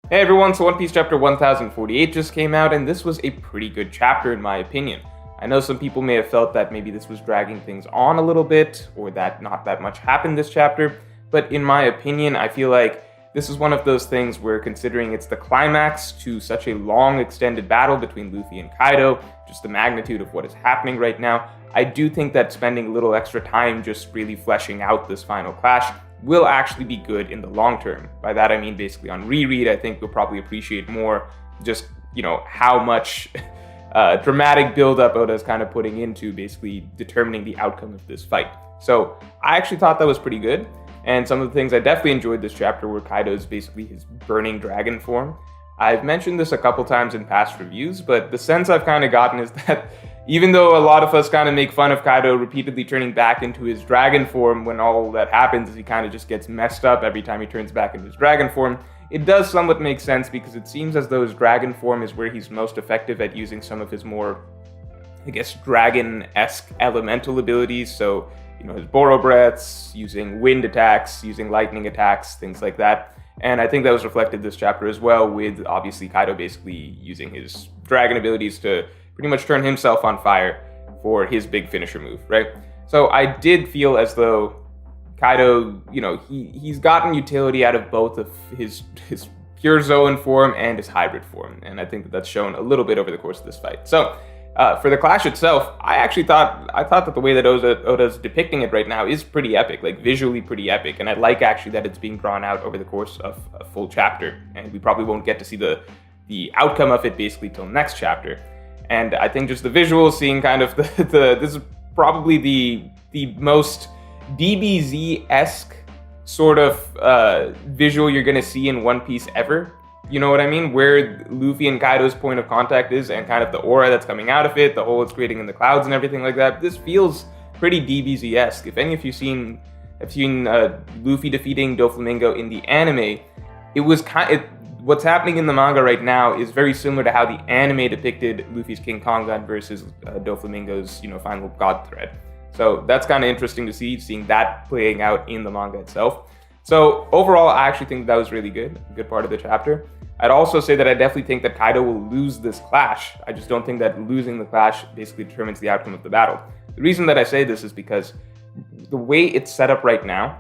Hey everyone, so One Piece chapter 1048 just came out, and this was a pretty good chapter in my opinion. I know some people may have felt that maybe this was dragging things on a little bit, or that not that much happened this chapter, but in my opinion, I feel like this is one of those things where, considering it's the climax to such a long extended battle between Luffy and Kaido, just the magnitude of what is happening right now, I do think that spending a little extra time just really fleshing out this final clash will actually be good in the long term. By that I mean basically on reread, I think you'll probably appreciate more just, how much dramatic build-up Oda's kind of putting into basically determining the outcome of this fight. So I actually thought that was pretty good, and some of the things I definitely enjoyed this chapter were Kaido's basically his burning dragon form. I've mentioned this a couple times in past reviews, but the sense I've kind of gotten is that even though a lot of us kind of make fun of Kaido repeatedly turning back into his dragon form, when all that happens is he kind of just gets messed up every time he turns back into his dragon form, it does somewhat make sense because it seems as though his dragon form is where he's most effective at using some of his more, dragon-esque elemental abilities. So, his Boro breaths, using wind attacks, using lightning attacks, things like that. And I think that was reflected this chapter as well, with obviously Kaido basically using his dragon abilities to pretty much turn himself on fire for his big finisher move, right? So I did feel as though Kaido, he's gotten utility out of both of his pure Zoan form and his hybrid form, and I think that that's shown a little bit over the course of this fight. So for the clash itself, I thought that the way that Oda's depicting it right now is pretty epic, like visually pretty epic, and I like actually that it's being drawn out over the course of a full chapter, and we probably won't get to see the outcome of it basically till next chapter. And I think just the visuals, seeing kind of this is probably the most DBZ-esque sort of visual you're going to see in One Piece ever. You know what I mean? Where Luffy and Kaido's point of contact is, and kind of the aura that's coming out of it, the hole it's creating in the clouds and everything like that. This feels pretty DBZ-esque. If any of you have seen Luffy defeating Doflamingo in the anime, it was what's happening in the manga right now is very similar to how the anime depicted Luffy's King Kong gun versus Doflamingo's, final God thread. So that's kind of interesting to see, seeing that playing out in the manga itself. So overall, I actually think that was really good, a good part of the chapter. I'd also say that I definitely think that Kaido will lose this clash. I just don't think that losing the clash basically determines the outcome of the battle. The reason that I say this is because the way it's set up right now,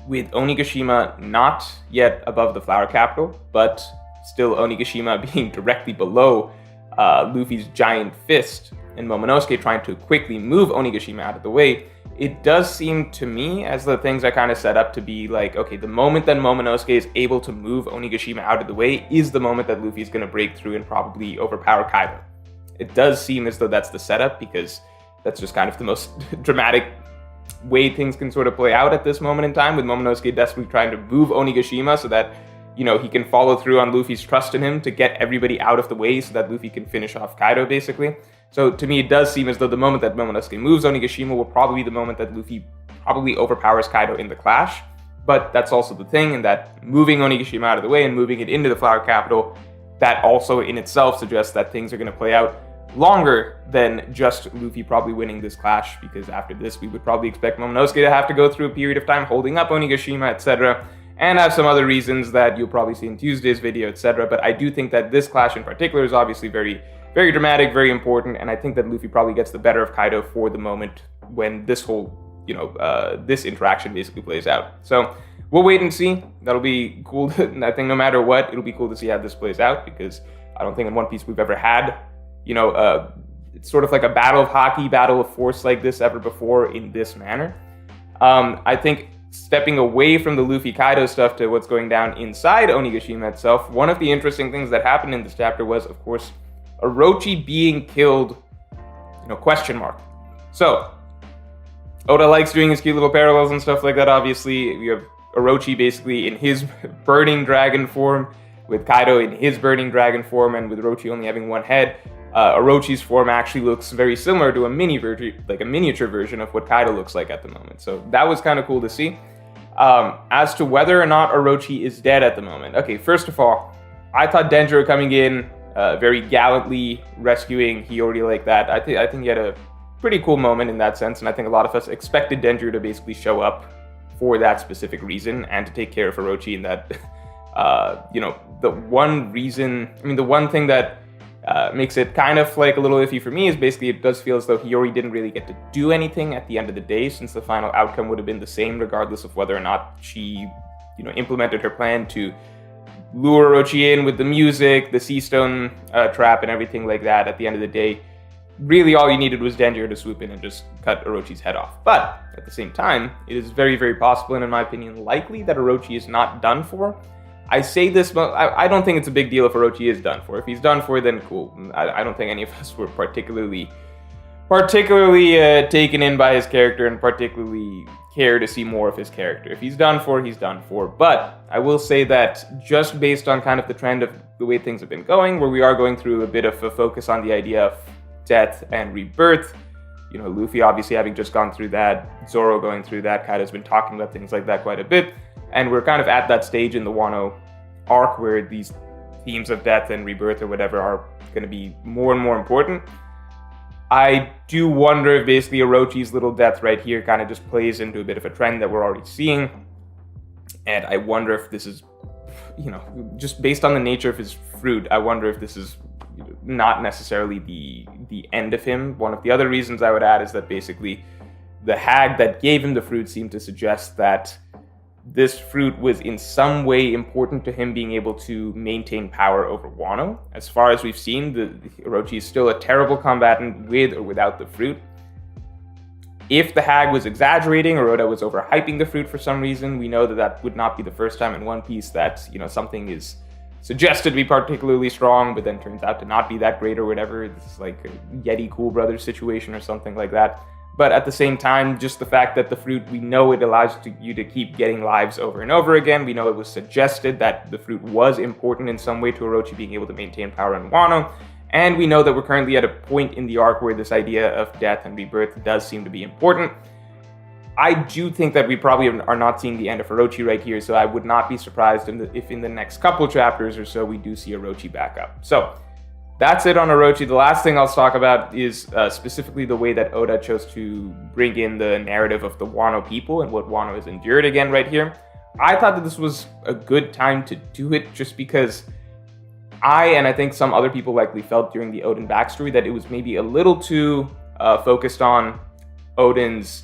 with Onigashima not yet above the Flower Capital, but still Onigashima being directly below Luffy's giant fist, and Momonosuke trying to quickly move Onigashima out of the way, it does seem to me as the things are kind of set up to be like, okay, the moment that Momonosuke is able to move Onigashima out of the way is the moment that Luffy's going to break through and probably overpower Kaido. It does seem as though that's the setup, because that's just kind of the most dramatic way things can sort of play out at this moment in time, with Momonosuke desperately trying to move Onigashima so that, he can follow through on Luffy's trust in him to get everybody out of the way so that Luffy can finish off Kaido, basically. So to me, it does seem as though the moment that Momonosuke moves Onigashima will probably be the moment that Luffy probably overpowers Kaido in the clash. But that's also the thing, in that moving Onigashima out of the way and moving it into the Flower Capital, that also in itself suggests that things are going to play out longer than just Luffy probably winning this clash, because after this we would probably expect Momonosuke to have to go through a period of time holding up Onigashima, etc., and have some other reasons that you'll probably see in Tuesday's video, etc. But I do think that this clash in particular is obviously very, very dramatic, very important, and I think that Luffy probably gets the better of Kaido for the moment when this whole, this interaction basically plays out. So we'll wait and see. That'll be cool. I think no matter what, it'll be cool to see how this plays out, because I don't think in One Piece we've ever had it's sort of like a battle of hockey, battle of force like this ever before in this manner. I think stepping away from the Luffy Kaido stuff to what's going down inside Onigashima itself, one of the interesting things that happened in this chapter was, of course, Orochi being killed, question mark. So Oda likes doing his cute little parallels and stuff like that. Obviously, we have Orochi basically in his burning dragon form, with Kaido in his burning dragon form, and with Orochi only having one head. Orochi's form actually looks very similar to a miniature version of what Kaido looks like at the moment. So that was kind of cool to see. As to whether or not Orochi is dead at the moment. Okay, first of all, I thought Denjiro coming in, very gallantly rescuing Hiyori like that. I think he had a pretty cool moment in that sense, and I think a lot of us expected Denjiro to basically show up for that specific reason and to take care of Orochi in that The one reason, the one thing that makes it kind of like a little iffy for me is basically it does feel as though Hiyori didn't really get to do anything at the end of the day, since the final outcome would have been the same regardless of whether or not she, implemented her plan to lure Orochi in with the music, the Sea Stone trap, and everything like that. At the end of the day, really all you needed was Denjiro to swoop in and just cut Orochi's head off. But at the same time, it is very, very possible, and in my opinion, likely that Orochi is not done for. I say this, but I don't think it's a big deal if Orochi is done for. If he's done for, then cool. I don't think any of us were particularly taken in by his character and particularly care to see more of his character. If he's done for, he's done for. But I will say that just based on kind of the trend of the way things have been going, where we are going through a bit of a focus on the idea of death and rebirth, Luffy obviously having just gone through that, Zoro going through that, Kaido's been talking about things like that quite a bit. And we're kind of at that stage in the Wano arc where these themes of death and rebirth or whatever are going to be more and more important. I do wonder if basically Orochi's little death right here kind of just plays into a bit of a trend that we're already seeing. And I wonder if this is, just based on the nature of his fruit, I wonder if this is not necessarily the end of him. One of the other reasons I would add is that basically the hag that gave him the fruit seemed to suggest that this fruit was in some way important to him being able to maintain power over Wano. As far as we've seen, Orochi is still a terrible combatant with or without the fruit. If the hag was exaggerating or Oda was overhyping the fruit for some reason, we know that would not be the first time in One Piece that, something is suggested to be particularly strong, but then turns out to not be that great or whatever. This is like a Yeti Cool Brothers situation or something like that. But at the same time, just the fact that the fruit, we know it allows you to keep getting lives over and over again. We know it was suggested that the fruit was important in some way to Orochi being able to maintain power in Wano. And we know that we're currently at a point in the arc where this idea of death and rebirth does seem to be important. I do think that we probably are not seeing the end of Orochi right here, so I would not be surprised if in the next couple chapters or so we do see Orochi back up. So that's it on Orochi. The last thing I'll talk about is specifically the way that Oda chose to bring in the narrative of the Wano people and what Wano has endured again right here. I thought that this was a good time to do it just because I think some other people likely felt during the Oden backstory that it was maybe a little too focused on Oden's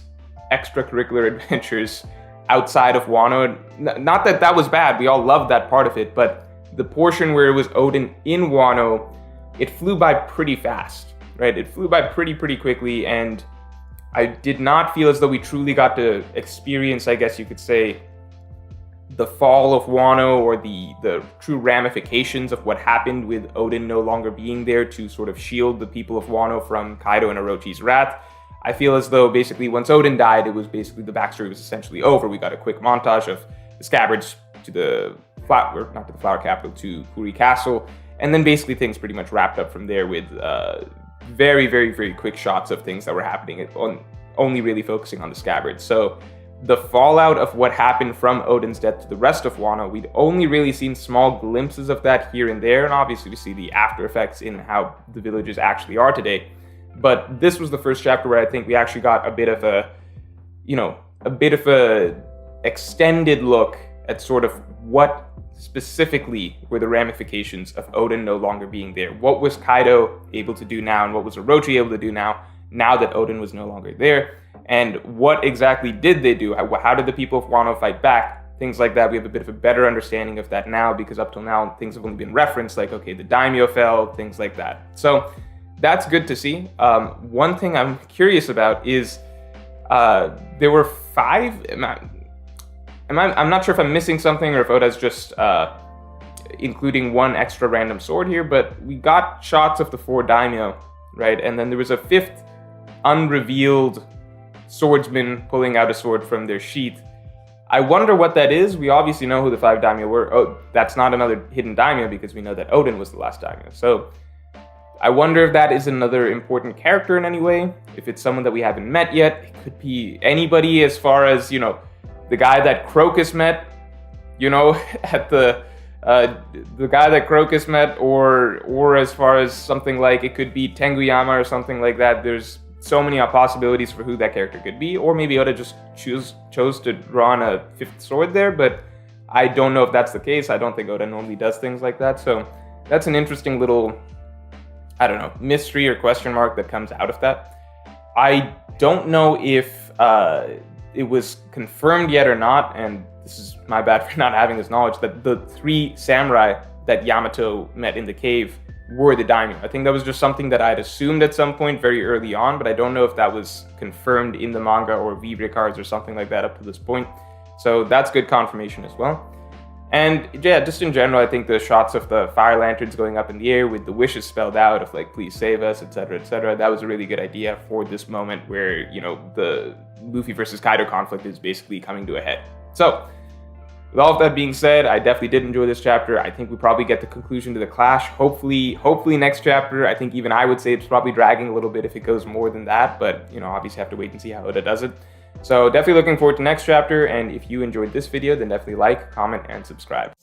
extracurricular adventures outside of Wano. Not that that was bad, we all loved that part of it, but the portion where it was Oden in Wano, it flew by pretty fast, right? It flew by pretty quickly, and I did not feel as though we truly got to experience, I guess you could say, the fall of Wano or the true ramifications of what happened with Oden no longer being there to sort of shield the people of Wano from Kaido and Orochi's wrath. I feel as though basically once Oden died, it was basically the backstory was essentially over. We got a quick montage of the scabbards to the flower, not to the flower capital, to Kuri Castle, and then basically things pretty much wrapped up from there with very quick shots of things that were happening, only really focusing on the scabbards. So the fallout of what happened from Oden's death to the rest of Wano, we'd only really seen small glimpses of that here and there, and obviously we see the after effects in how the villages actually are today. But this was the first chapter where I think we actually got a bit of a extended look at sort of what specifically were the ramifications of Oden no longer being there. What was Kaido able to do now, and what was Orochi able to do now that Oden was no longer there? And what exactly did they do? How did the people of Wano fight back? Things like that. We have a bit of a better understanding of that now, because up till now, things have only been referenced, like, okay, the daimyo fell, things like that. So that's good to see. One thing I'm curious about is there were 5... I'm not sure if I'm missing something or if Oda's just including one extra random sword here, but we got shots of the 4 daimyo, right? And then there was a 5th unrevealed swordsman pulling out a sword from their sheath. I wonder what that is. We obviously know who the 5 daimyo were. Oh, that's not another hidden daimyo because we know that Oden was the last daimyo. So I wonder if that is another important character in any way. If it's someone that we haven't met yet, it could be anybody, as far as, the guy that Crocus met, at the guy that Crocus met, or as far as something like, it could be Tenguyama or something like that. There's so many possibilities for who that character could be, or maybe Oda just chose to draw on a 5th sword there, but I don't know if that's the case. I don't think Oda normally does things like that. So that's an interesting little, I don't know, mystery or question mark that comes out of that. I don't know if it was confirmed yet or not, and this is my bad for not having this knowledge, that the 3 samurai that Yamato met in the cave were the daimyo. I think that was just something that I'd assumed at some point very early on, but I don't know if that was confirmed in the manga or Vivre cards or something like that up to this point. So that's good confirmation as well. And yeah, just in general, I think the shots of the fire lanterns going up in the air with the wishes spelled out of like, please save us, etc., that was a really good idea for this moment where, you know, the Luffy versus Kaido conflict is basically coming to a head. So, with all of that being said, I definitely did enjoy this chapter. I think we probably get the conclusion to the clash. Hopefully next chapter. I think even I would say it's probably dragging a little bit if it goes more than that, but, you know, obviously have to wait and see how Oda does it. So definitely looking forward to next chapter, and if you enjoyed this video, then definitely like, comment, and subscribe.